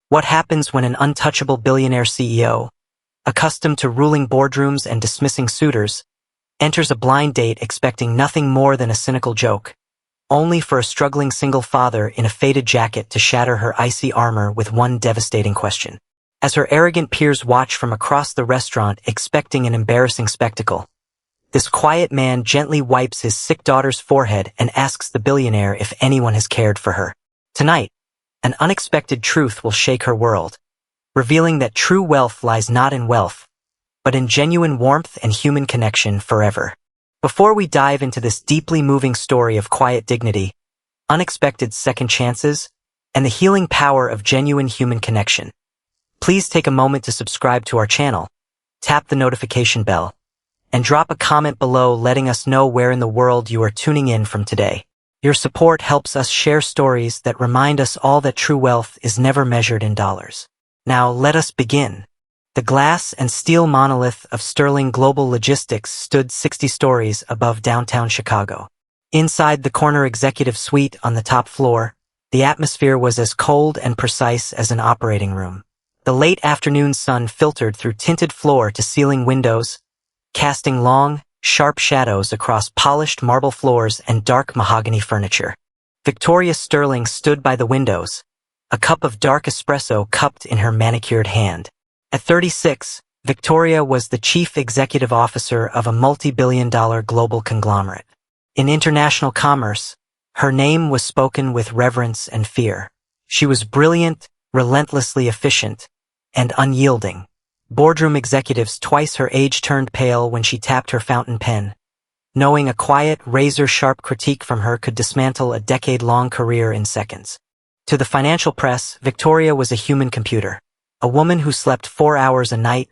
What happens when an untouchable billionaire CEO, accustomed to ruling boardrooms and dismissing suitors, enters a blind date expecting nothing more than a cynical joke, only for a struggling single father in a faded jacket to shatter her icy armor with one devastating question. As her arrogant peers watch from across the restaurant expecting an embarrassing spectacle, this quiet man gently wipes his sick daughter's forehead and asks the billionaire if anyone has cared for her. Tonight, an unexpected truth will shake her world, revealing that true wealth lies not in wealth, but in genuine warmth and human connection forever. Before we dive into this deeply moving story of quiet dignity, unexpected second chances, and the healing power of genuine human connection, please take a moment to subscribe to our channel, tap the notification bell, and drop a comment below letting us know where in the world you are tuning in from today. Your support helps us share stories that remind us all that true wealth is never measured in dollars. Now let us begin. The glass and steel monolith of Sterling Global Logistics stood 60 stories above downtown Chicago. Inside the corner executive suite on the top floor, the atmosphere was as cold and precise as an operating room. The late afternoon sun filtered through tinted floor-to-ceiling windows, casting long, sharp shadows across polished marble floors and dark mahogany furniture. Victoria Sterling stood by the windows, a cup of dark espresso cupped in her manicured hand. At 36, Victoria was the chief executive officer of a multi-billion-dollar global conglomerate. In international commerce, her name was spoken with reverence and fear. She was brilliant, relentlessly efficient, and unyielding. Boardroom executives twice her age turned pale when she tapped her fountain pen, knowing a quiet, razor-sharp critique from her could dismantle a decade-long career in seconds. To the financial press, Victoria was a human computer, a woman who slept 4 hours a night,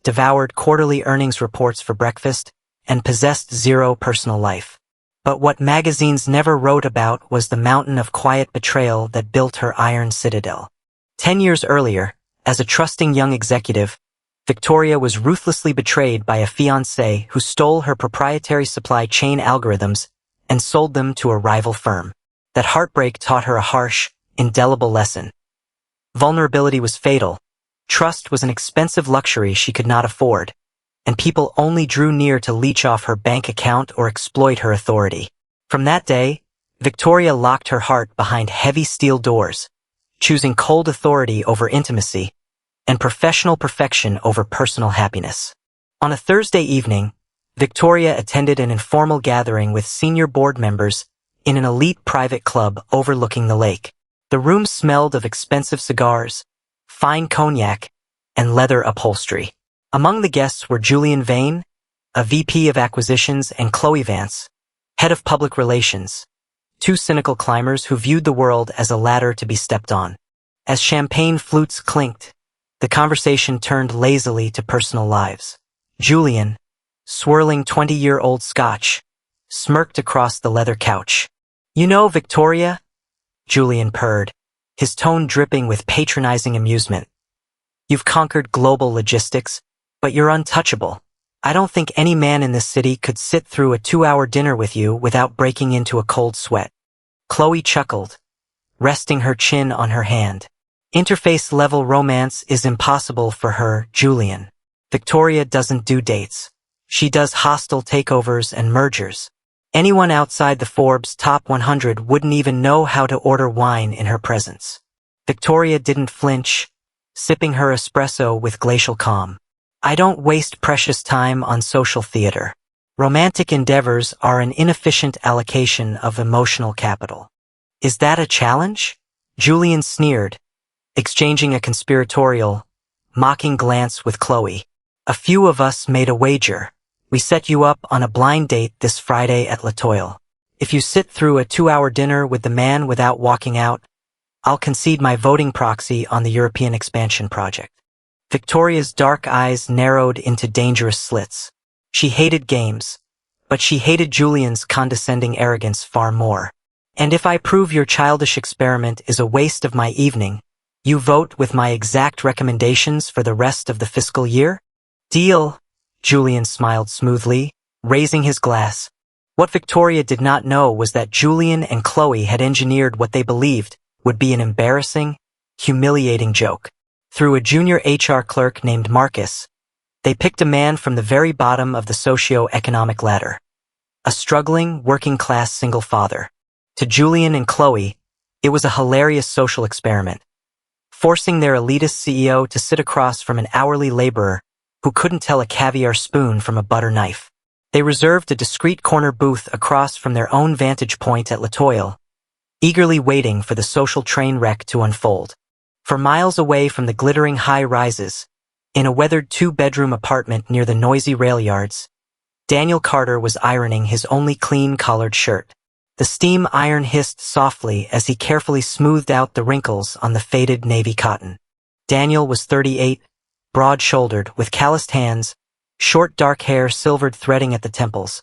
devoured quarterly earnings reports for breakfast, and possessed zero personal life. But what magazines never wrote about was the mountain of quiet betrayal that built her iron citadel. 10 years earlier, as a trusting young executive, Victoria was ruthlessly betrayed by a fiancé who stole her proprietary supply chain algorithms and sold them to a rival firm. That heartbreak taught her a harsh, indelible lesson. Vulnerability was fatal, trust was an expensive luxury she could not afford, and people only drew near to leech off her bank account or exploit her authority. From that day, Victoria locked her heart behind heavy steel doors, choosing cold authority over intimacy, and professional perfection over personal happiness. On a Thursday evening, Victoria attended an informal gathering with senior board members in an elite private club overlooking the lake. The room smelled of expensive cigars, fine cognac, and leather upholstery. Among the guests were Julian Vane, a VP of acquisitions, and Chloe Vance, head of public relations, two cynical climbers who viewed the world as a ladder to be stepped on. As champagne flutes clinked, the conversation turned lazily to personal lives. Julian, swirling 20-year-old scotch, smirked across the leather couch. "You know, Victoria," Julian purred, his tone dripping with patronizing amusement. "You've conquered global logistics, but you're untouchable. I don't think any man in this city could sit through a 2-hour dinner with you without breaking into a cold sweat." Chloe chuckled, resting her chin on her hand. "Interface-level romance is impossible for her, Julian. Victoria doesn't do dates. She does hostile takeovers and mergers. Anyone outside the Forbes Top 100 wouldn't even know how to order wine in her presence." Victoria didn't flinch, sipping her espresso with glacial calm. "I don't waste precious time on social theater. Romantic endeavors are an inefficient allocation of emotional capital." "Is that a challenge?" Julian sneered, exchanging a conspiratorial, mocking glance with Chloe. "A few of us made a wager. We set you up on a blind date this Friday at Latoile. If you sit through a 2-hour dinner with the man without walking out, I'll concede my voting proxy on the European expansion project." Victoria's dark eyes narrowed into dangerous slits. She hated games, but she hated Julian's condescending arrogance far more. "And if I prove your childish experiment is a waste of my evening, you vote with my exact recommendations for the rest of the fiscal year?" "Deal," Julian smiled smoothly, raising his glass. What Victoria did not know was that Julian and Chloe had engineered what they believed would be an embarrassing, humiliating joke. Through a junior HR clerk named Marcus, they picked a man from the very bottom of the socio-economic ladder. A struggling, working-class single father. To Julian and Chloe, it was a hilarious social experiment, forcing their elitist CEO to sit across from an hourly laborer who couldn't tell a caviar spoon from a butter knife. They reserved a discreet corner booth across from their own vantage point at Latoile, eagerly waiting for the social train wreck to unfold. For miles away from the glittering high-rises, in a weathered two-bedroom apartment near the noisy rail yards, Daniel Carter was ironing his only clean collared shirt. The steam iron hissed softly as he carefully smoothed out the wrinkles on the faded navy cotton. Daniel was 38, broad-shouldered, with calloused hands, short dark hair silvered threading at the temples,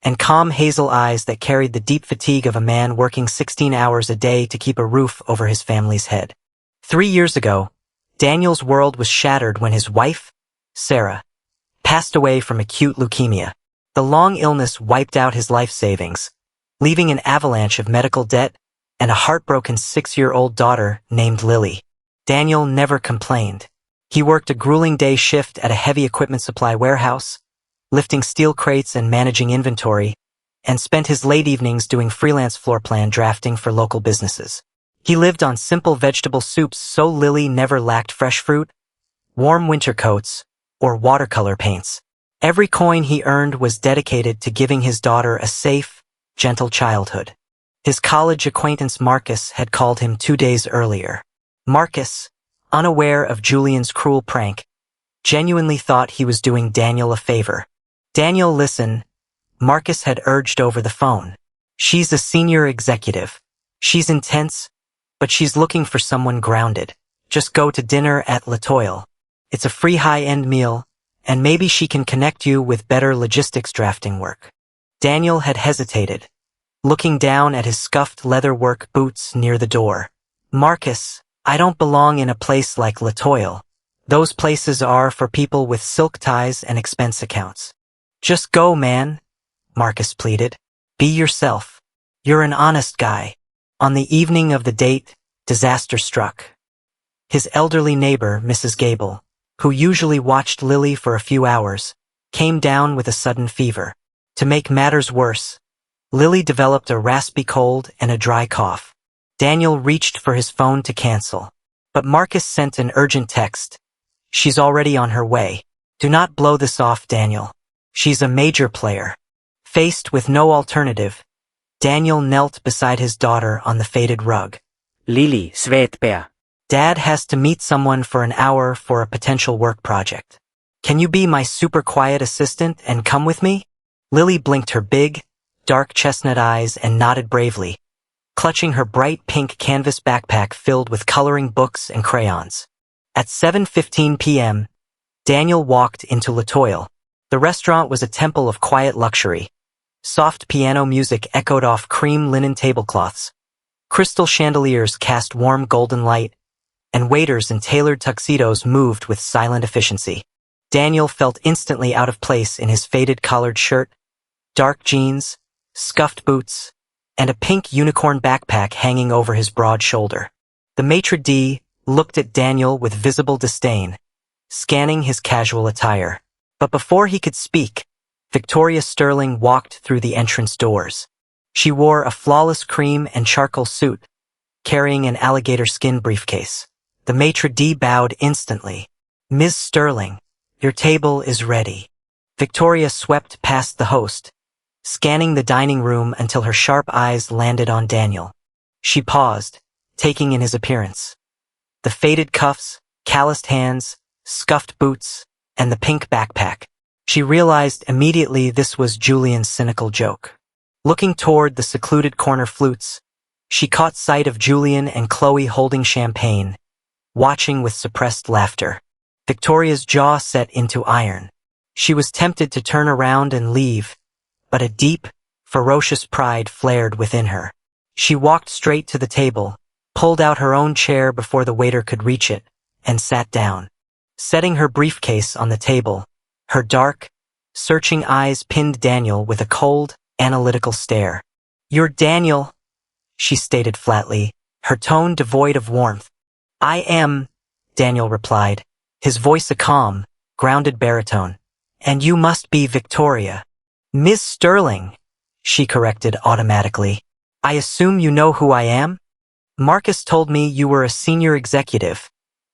and calm hazel eyes that carried the deep fatigue of a man working 16 hours a day to keep a roof over his family's head. 3 years ago, Daniel's world was shattered when his wife, Sarah, passed away from acute leukemia. The long illness wiped out his life savings, leaving an avalanche of medical debt and a heartbroken 6-year-old daughter named Lily. Daniel never complained. He worked a grueling day shift at a heavy equipment supply warehouse, lifting steel crates and managing inventory, and spent his late evenings doing freelance floor plan drafting for local businesses. He lived on simple vegetable soups so Lily never lacked fresh fruit, warm winter coats, or watercolor paints. Every coin he earned was dedicated to giving his daughter a safe, gentle childhood. His college acquaintance Marcus had called him 2 days earlier. Marcus, unaware of Julian's cruel prank, genuinely thought he was doing Daniel a favor. "Daniel, listen," Marcus had urged over the phone. "She's a senior executive. She's intense, but she's looking for someone grounded. Just go to dinner at Latoile. It's a free high-end meal, and maybe she can connect you with better logistics drafting work." Daniel had hesitated, looking down at his scuffed leather work boots near the door. "Marcus, I don't belong in a place like Latoile. Those places are for people with silk ties and expense accounts." "Just go, man," Marcus pleaded. "Be yourself. You're an honest guy." On the evening of the date, disaster struck. His elderly neighbor, Mrs. Gable, who usually watched Lily for a few hours, came down with a sudden fever. To make matters worse, Lily developed a raspy cold and a dry cough. Daniel reached for his phone to cancel, but Marcus sent an urgent text. "She's already on her way. Do not blow this off, Daniel. She's a major player." Faced with no alternative, Daniel knelt beside his daughter on the faded rug. Lily, svetpea. "Dad has to meet someone for an hour for a potential work project. Can you be my super quiet assistant and come with me?" Lily blinked her big, dark chestnut eyes and nodded bravely, clutching her bright pink canvas backpack filled with coloring books and crayons. At 7:15 p.m., Daniel walked into Latoile. The restaurant was a temple of quiet luxury. Soft piano music echoed off cream linen tablecloths. Crystal chandeliers cast warm golden light, and waiters in tailored tuxedos moved with silent efficiency. Daniel felt instantly out of place in his faded collared shirt, dark jeans, scuffed boots, and a pink unicorn backpack hanging over his broad shoulder. The maitre d' looked at Daniel with visible disdain, scanning his casual attire. But before he could speak, Victoria Sterling walked through the entrance doors. She wore a flawless cream and charcoal suit, carrying an alligator skin briefcase. The maitre d' bowed instantly. "Ms. Sterling, your table is ready." Victoria swept past the host, scanning the dining room until her sharp eyes landed on Daniel. She paused, taking in his appearance. The faded cuffs, calloused hands, scuffed boots, and the pink backpack. She realized immediately this was Julian's cynical joke. Looking toward the secluded corner flutes, she caught sight of Julian and Chloe holding champagne, watching with suppressed laughter. Victoria's jaw set into iron. She was tempted to turn around and leave, but a deep, ferocious pride flared within her. She walked straight to the table, pulled out her own chair before the waiter could reach it, and sat down. Setting her briefcase on the table, her dark, searching eyes pinned Daniel with a cold, analytical stare. "You're Daniel," she stated flatly, her tone devoid of warmth. I am, Daniel replied, his voice a calm, grounded baritone. And you must be Victoria. Miss Sterling, she corrected automatically. I assume you know who I am? Marcus told me you were a senior executive,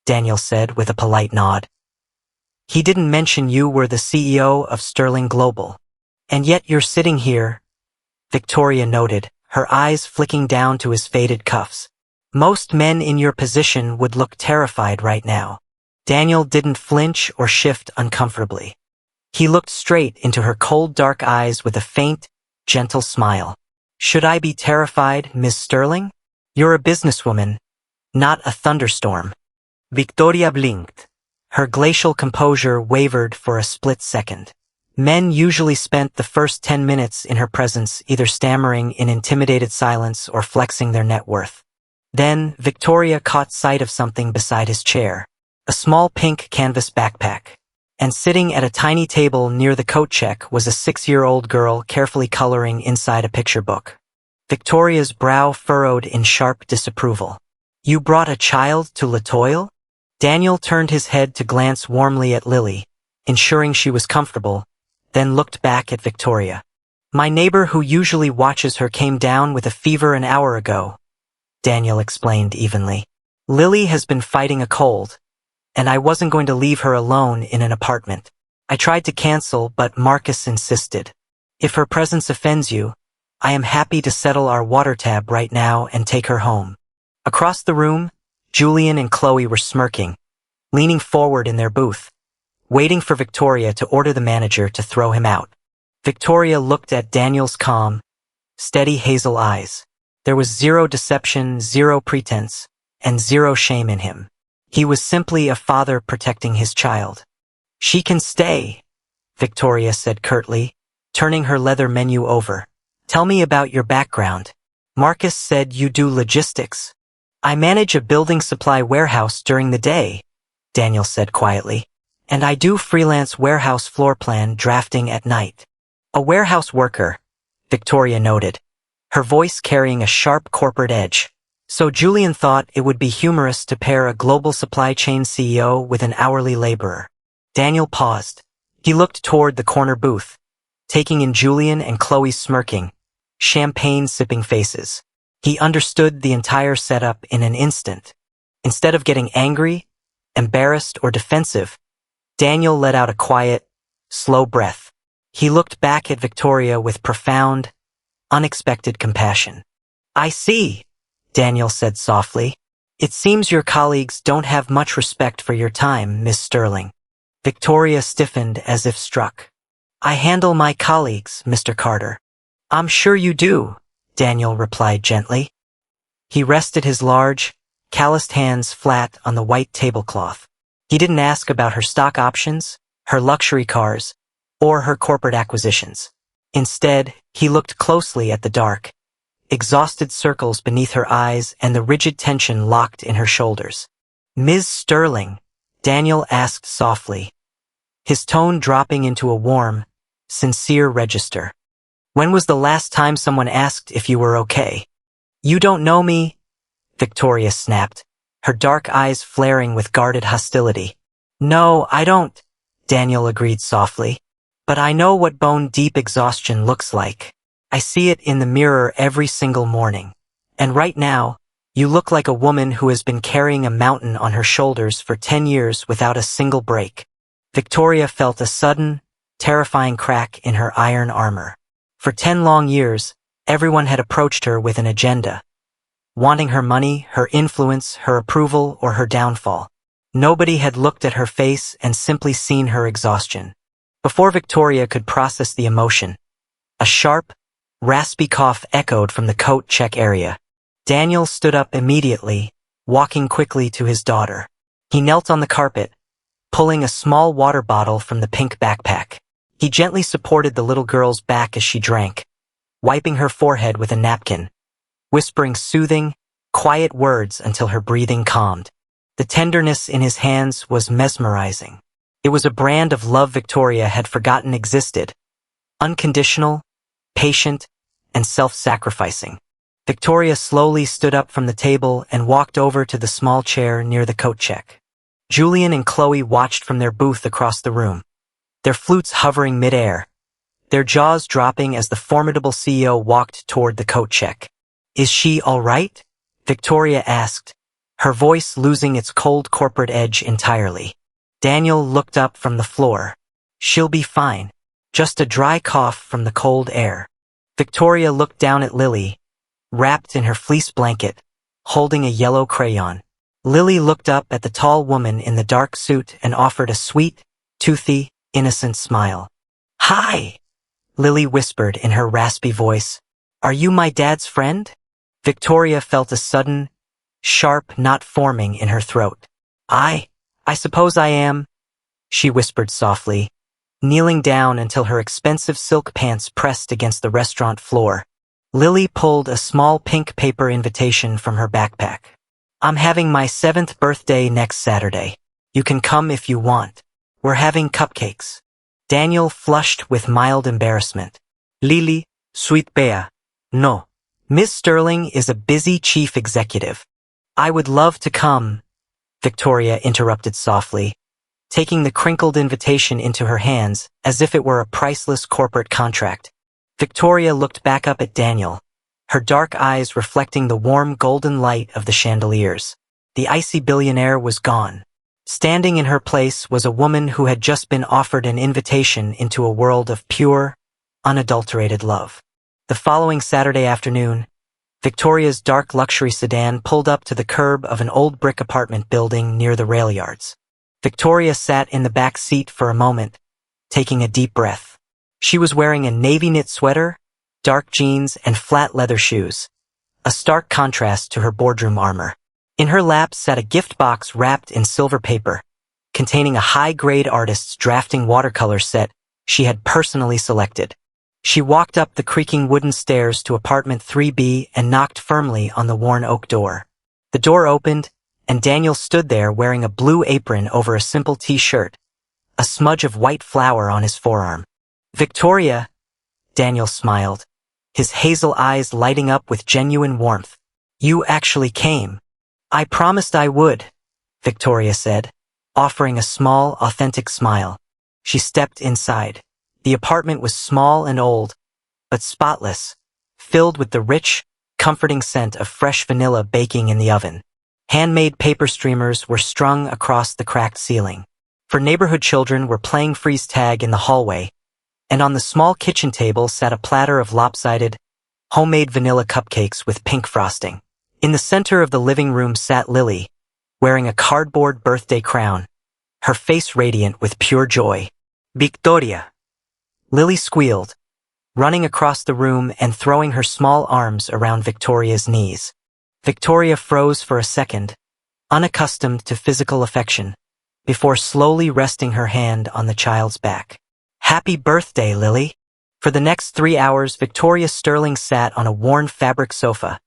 Daniel said with a polite nod. He didn't mention you were the CEO of Sterling Global. And yet you're sitting here, Victoria noted, her eyes flicking down to his faded cuffs. Most men in your position would look terrified right now. Daniel didn't flinch or shift uncomfortably. He looked straight into her cold dark eyes with a faint, gentle smile. Should I be terrified, Miss Sterling? You're a businesswoman, not a thunderstorm. Victoria blinked. Her glacial composure wavered for a split second. Men usually spent the first 10 minutes in her presence either stammering in intimidated silence or flexing their net worth. Then, Victoria caught sight of something beside his chair, a small pink canvas backpack. And sitting at a tiny table near the coat check was a 6-year-old girl carefully coloring inside a picture book. Victoria's brow furrowed in sharp disapproval. You brought a child to Latoile? Daniel turned his head to glance warmly at Lily, ensuring she was comfortable, then looked back at Victoria. My neighbor who usually watches her came down with a fever an hour ago, Daniel explained evenly. Lily has been fighting a cold, and I wasn't going to leave her alone in an apartment. I tried to cancel, but Marcus insisted. If her presence offends you, I am happy to settle our water tab right now and take her home. Across the room, Julian and Chloe were smirking, leaning forward in their booth, waiting for Victoria to order the manager to throw him out. Victoria looked at Daniel's calm, steady hazel eyes. There was zero deception, zero pretense, and zero shame in him. He was simply a father protecting his child. She can stay, Victoria said curtly, turning her leather menu over. Tell me about your background. Marcus said you do logistics. I manage a building supply warehouse during the day, Daniel said quietly. And I do freelance warehouse floor plan drafting at night. A warehouse worker, Victoria noted, her voice carrying a sharp corporate edge. So Julian thought it would be humorous to pair a global supply chain CEO with an hourly laborer. Daniel paused. He looked toward the corner booth, taking in Julian and Chloe's smirking, champagne-sipping faces. He understood the entire setup in an instant. Instead of getting angry, embarrassed, or defensive, Daniel let out a quiet, slow breath. He looked back at Victoria with profound, unexpected compassion. I see, Daniel said softly. It seems your colleagues don't have much respect for your time, Miss Sterling. Victoria stiffened as if struck. I handle my colleagues, Mr. Carter. I'm sure you do, Daniel replied gently. He rested his large, calloused hands flat on the white tablecloth. He didn't ask about her stock options, her luxury cars, or her corporate acquisitions. Instead, he looked closely at the dark, exhausted circles beneath her eyes and the rigid tension locked in her shoulders. Ms. Sterling, Daniel asked softly, his tone dropping into a warm, sincere register. When was the last time someone asked if you were okay? You don't know me, Victoria snapped, her dark eyes flaring with guarded hostility. No, I don't, Daniel agreed softly. But I know what bone-deep exhaustion looks like. I see it in the mirror every single morning. And right now, you look like a woman who has been carrying a mountain on her shoulders for 10 years without a single break. Victoria felt a sudden, terrifying crack in her iron armor. For 10 long years, everyone had approached her with an agenda, wanting her money, her influence, her approval, or her downfall. Nobody had looked at her face and simply seen her exhaustion. Before Victoria could process the emotion, a sharp, raspy cough echoed from the coat check area. Daniel stood up immediately, walking quickly to his daughter. He knelt on the carpet, pulling a small water bottle from the pink backpack. He gently supported the little girl's back as she drank, wiping her forehead with a napkin, whispering soothing, quiet words until her breathing calmed. The tenderness in his hands was mesmerizing. It was a brand of love Victoria had forgotten existed, unconditional, patient, and self-sacrificing. Victoria slowly stood up from the table and walked over to the small chair near the coat check. Julian and Chloe watched from their booth across the room, their flutes hovering mid-air, their jaws dropping as the formidable CEO walked toward the coat check. "Is she all right?" Victoria asked, her voice losing its cold corporate edge entirely. Daniel looked up from the floor. "She'll be fine. Just a dry cough from the cold air." Victoria looked down at Lily, wrapped in her fleece blanket, holding a yellow crayon. Lily looked up at the tall woman in the dark suit and offered a sweet, toothy, innocent smile. "Hi," Lily whispered in her raspy voice. "Are you my dad's friend?" Victoria felt a sudden, sharp knot forming in her throat. I suppose I am," she whispered softly, kneeling down until her expensive silk pants pressed against the restaurant floor. Lily pulled a small pink paper invitation from her backpack. "I'm having my 7th birthday next Saturday. You can come if you want. We're having cupcakes." Daniel flushed with mild embarrassment. "Lily, sweet bear. No. Miss Sterling is a busy chief executive." "I would love to come," Victoria interrupted softly, taking the crinkled invitation into her hands as if it were a priceless corporate contract. Victoria looked back up at Daniel, her dark eyes reflecting the warm golden light of the chandeliers. The icy billionaire was gone. Standing in her place was a woman who had just been offered an invitation into a world of pure, unadulterated love. The following Saturday afternoon, Victoria's dark luxury sedan pulled up to the curb of an old brick apartment building near the rail yards. Victoria sat in the back seat for a moment, taking a deep breath. She was wearing a navy knit sweater, dark jeans, and flat leather shoes, a stark contrast to her boardroom armor. In her lap sat a gift box wrapped in silver paper, containing a high-grade artist's drafting watercolor set she had personally selected. She walked up the creaking wooden stairs to apartment 3B and knocked firmly on the worn oak door. The door opened, and Daniel stood there wearing a blue apron over a simple t-shirt, a smudge of white flour on his forearm. "Victoria," Daniel smiled, his hazel eyes lighting up with genuine warmth. "You actually came." "I promised I would," Victoria said, offering a small, authentic smile. She stepped inside. The apartment was small and old, but spotless, filled with the rich, comforting scent of fresh vanilla baking in the oven. Handmade paper streamers were strung across the cracked ceiling. For neighborhood children were playing freeze tag in the hallway, and on the small kitchen table sat a platter of lopsided, homemade vanilla cupcakes with pink frosting. In the center of the living room sat Lily, wearing a cardboard birthday crown, her face radiant with pure joy. "Victoria!" Lily squealed, running across the room and throwing her small arms around Victoria's knees. Victoria froze for a second, unaccustomed to physical affection, before slowly resting her hand on the child's back. "Happy birthday, Lily!" For the next 3 hours, Victoria Sterling sat on a worn fabric sofa,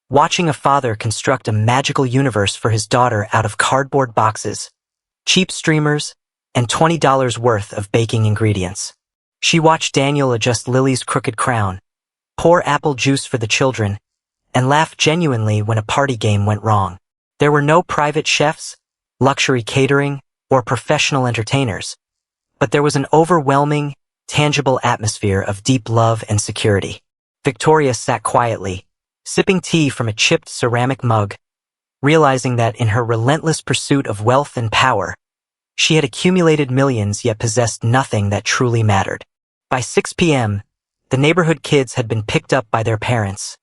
watching a father construct a magical universe for his daughter out of cardboard boxes, cheap streamers, and $20 worth of baking ingredients. She watched Daniel adjust Lily's crooked crown, pour apple juice for the children, and laugh genuinely when a party game went wrong. There were no private chefs, luxury catering, or professional entertainers, but there was an overwhelming, tangible atmosphere of deep love and security. Victoria sat quietly, sipping tea from a chipped ceramic mug, realizing that in her relentless pursuit of wealth and power, she had accumulated millions yet possessed nothing that truly mattered. By 6 p.m., the neighborhood kids had been picked up by their parents,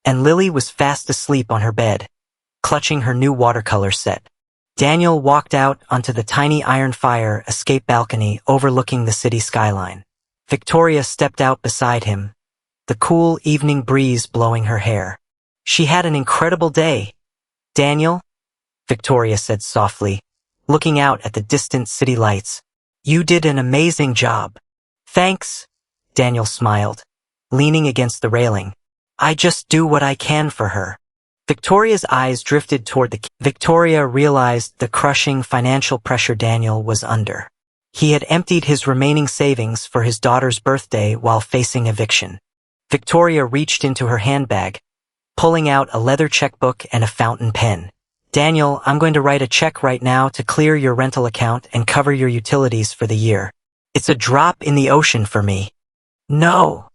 and Lily was fast asleep on her bed, clutching her new watercolor set. Daniel walked out onto the tiny iron fire escape balcony overlooking the city skyline. Victoria stepped out beside him, the cool evening breeze blowing her hair. "She had an incredible day, Daniel," Victoria said softly, looking out at the distant city lights. "You did an amazing job." "Thanks," Daniel smiled, leaning against the railing. "I just do what I can for her." Victoria's eyes drifted toward Victoria realized the crushing financial pressure Daniel was under. He had emptied his remaining savings for his daughter's birthday while facing eviction. Victoria reached into her handbag, pulling out a leather checkbook and a fountain pen. Daniel, I'm going to write a check right now to clear your rental account and cover your utilities for the year. It's a drop in the ocean for me. No,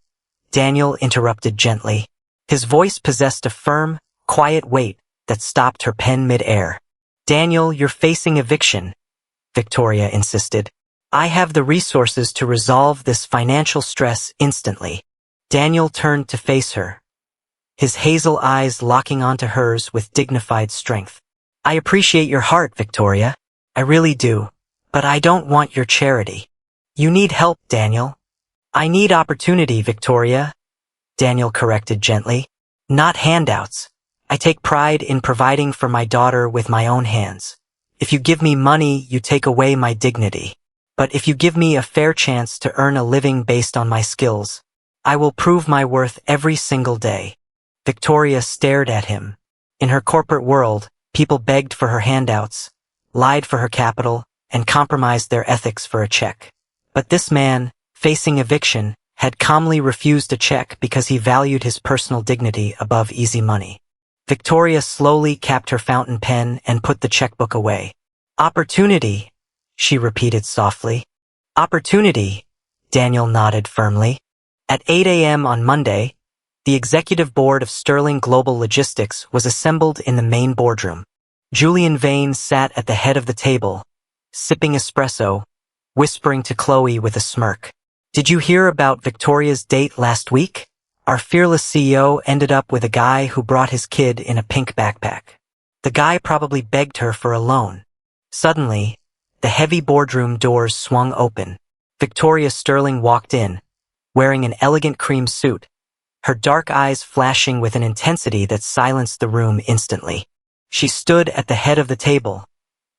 Daniel interrupted gently. His voice possessed a firm, quiet weight that stopped her pen mid-air. Daniel, you're facing eviction, Victoria insisted. I have the resources to resolve this financial stress instantly. Daniel turned to face her, his hazel eyes locking onto hers with dignified strength. I appreciate your heart, Victoria. I really do. But I don't want your charity. You need help, Daniel. I need opportunity, Victoria, Daniel corrected gently. Not handouts. I take pride in providing for my daughter with my own hands. If you give me money, you take away my dignity. But if you give me a fair chance to earn a living based on my skills, I will prove my worth every single day. Victoria stared at him. In her corporate world, people begged for her handouts, lied for her capital, and compromised their ethics for a check. But this man, facing eviction, had calmly refused a check because he valued his personal dignity above easy money. Victoria slowly capped her fountain pen and put the checkbook away. Opportunity, she repeated softly. Opportunity, Daniel nodded firmly. At 8 a.m. on Monday, the executive board of Sterling Global Logistics was assembled in the main boardroom. Julian Vane sat at the head of the table, sipping espresso, whispering to Chloe with a smirk. Did you hear about Victoria's date last week? Our fearless CEO ended up with a guy who brought his kid in a pink backpack. The guy probably begged her for a loan. Suddenly, the heavy boardroom doors swung open. Victoria Sterling walked in, wearing an elegant cream suit, her dark eyes flashing with an intensity that silenced the room instantly. She stood at the head of the table,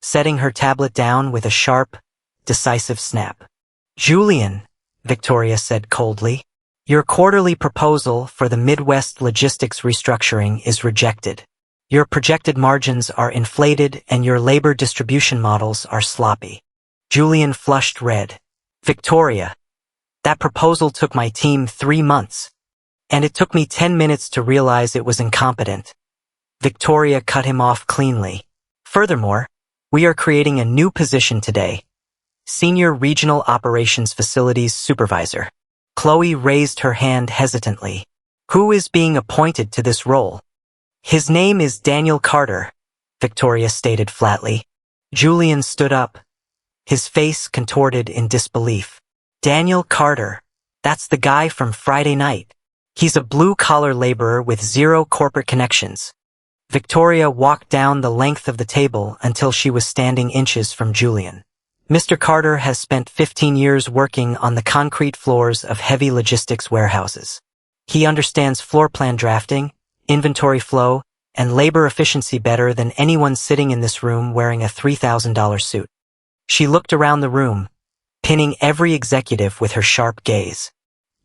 setting her tablet down with a sharp, decisive snap. Julian, Victoria said coldly, your quarterly proposal for the Midwest logistics restructuring is rejected. Your projected margins are inflated and your labor distribution models are sloppy. Julian flushed red. Victoria, that proposal took my team 3 months, and it took me 10 minutes to realize it was incompetent. Victoria cut him off cleanly. Furthermore, we are creating a new position today, Senior Regional Operations Facilities Supervisor. Chloe raised her hand hesitantly. Who is being appointed to this role? His name is Daniel Carter, Victoria stated flatly. Julian stood up, his face contorted in disbelief. Daniel Carter, that's the guy from Friday night. He's a blue-collar laborer with zero corporate connections. Victoria walked down the length of the table until she was standing inches from Julian. Mr. Carter has spent 15 years working on the concrete floors of heavy logistics warehouses. He understands floor plan drafting, inventory flow, and labor efficiency better than anyone sitting in this room wearing a $3,000 suit. She looked around the room, pinning every executive with her sharp gaze.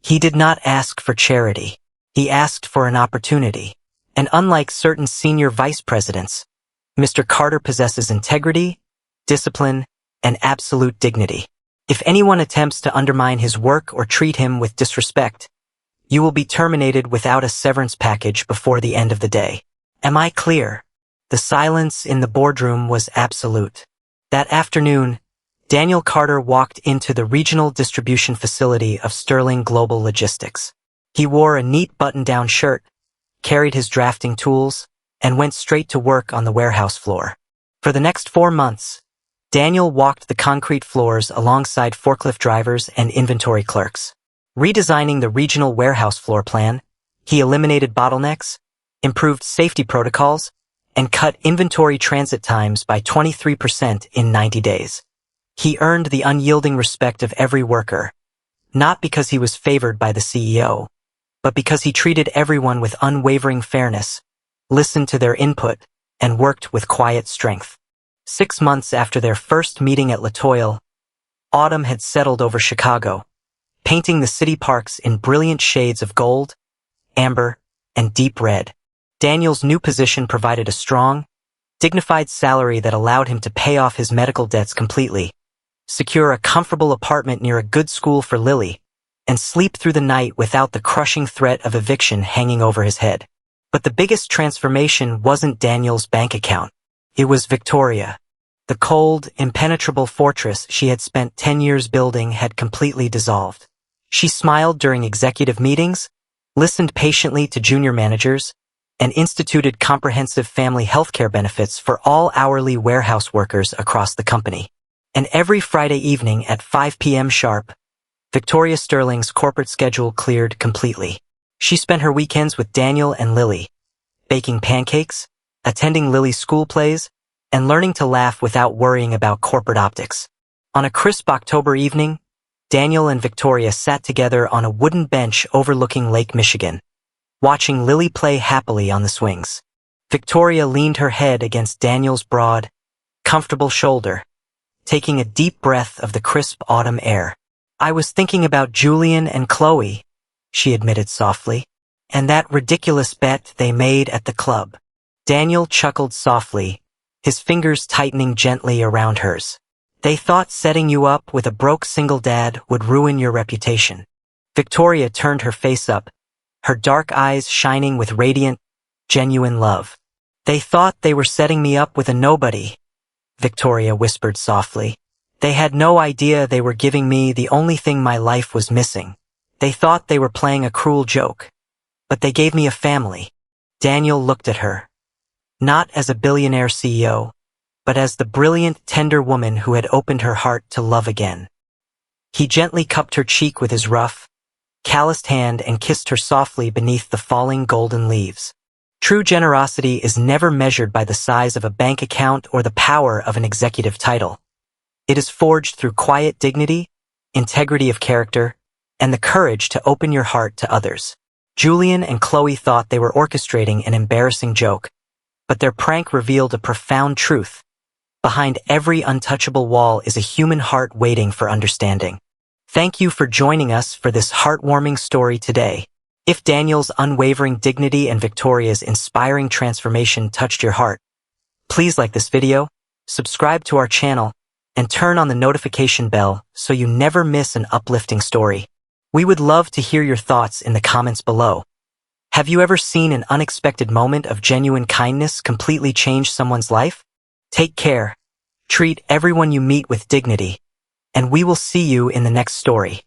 He did not ask for charity. He asked for an opportunity. And unlike certain senior vice presidents, Mr. Carter possesses integrity, discipline, and absolute dignity. If anyone attempts to undermine his work or treat him with disrespect, you will be terminated without a severance package before the end of the day. Am I clear? The silence in the boardroom was absolute. That afternoon, Daniel Carter walked into the regional distribution facility of Sterling Global Logistics. He wore a neat button-down shirt, carried his drafting tools, and went straight to work on the warehouse floor. For the next 4 months, Daniel walked the concrete floors alongside forklift drivers and inventory clerks. Redesigning the regional warehouse floor plan, he eliminated bottlenecks, improved safety protocols, and cut inventory transit times by 23% in 90 days. He earned the unyielding respect of every worker, not because he was favored by the CEO, but because he treated everyone with unwavering fairness, listened to their input, and worked with quiet strength. 6 months after their first meeting at Latoile, autumn had settled over Chicago, painting the city parks in brilliant shades of gold, amber, and deep red. Daniel's new position provided a strong, dignified salary that allowed him to pay off his medical debts completely, secure a comfortable apartment near a good school for Lily, and sleep through the night without the crushing threat of eviction hanging over his head. But the biggest transformation wasn't Daniel's bank account. It was Victoria. The cold, impenetrable fortress she had spent 10 years building had completely dissolved. She smiled during executive meetings, listened patiently to junior managers, and instituted comprehensive family healthcare benefits for all hourly warehouse workers across the company. And every Friday evening at 5 p.m. sharp, Victoria Sterling's corporate schedule cleared completely. She spent her weekends with Daniel and Lily, baking pancakes, attending Lily's school plays, and learning to laugh without worrying about corporate optics. On a crisp October evening, Daniel and Victoria sat together on a wooden bench overlooking Lake Michigan, watching Lily play happily on the swings. Victoria leaned her head against Daniel's broad, comfortable shoulder, taking a deep breath of the crisp autumn air. "I was thinking about Julian and Chloe," she admitted softly, "and that ridiculous bet they made at the club." Daniel chuckled softly, his fingers tightening gently around hers. "They thought setting you up with a broke single dad would ruin your reputation." Victoria turned her face up, her dark eyes shining with radiant, genuine love. "They thought they were setting me up with a nobody," Victoria whispered softly. "They had no idea they were giving me the only thing my life was missing. They thought they were playing a cruel joke. But they gave me a family." Daniel looked at her, not as a billionaire CEO, but as the brilliant, tender woman who had opened her heart to love again. He gently cupped her cheek with his rough, calloused hand and kissed her softly beneath the falling golden leaves. True generosity is never measured by the size of a bank account or the power of an executive title. It is forged through quiet dignity, integrity of character, and the courage to open your heart to others. Julian and Chloe thought they were orchestrating an embarrassing joke, but their prank revealed a profound truth. Behind every untouchable wall is a human heart waiting for understanding. Thank you for joining us for this heartwarming story today. If Daniel's unwavering dignity and Victoria's inspiring transformation touched your heart, please like this video, subscribe to our channel, and turn on the notification bell so you never miss an uplifting story. We would love to hear your thoughts in the comments below. Have you ever seen an unexpected moment of genuine kindness completely change someone's life? Take care, treat everyone you meet with dignity, and we will see you in the next story.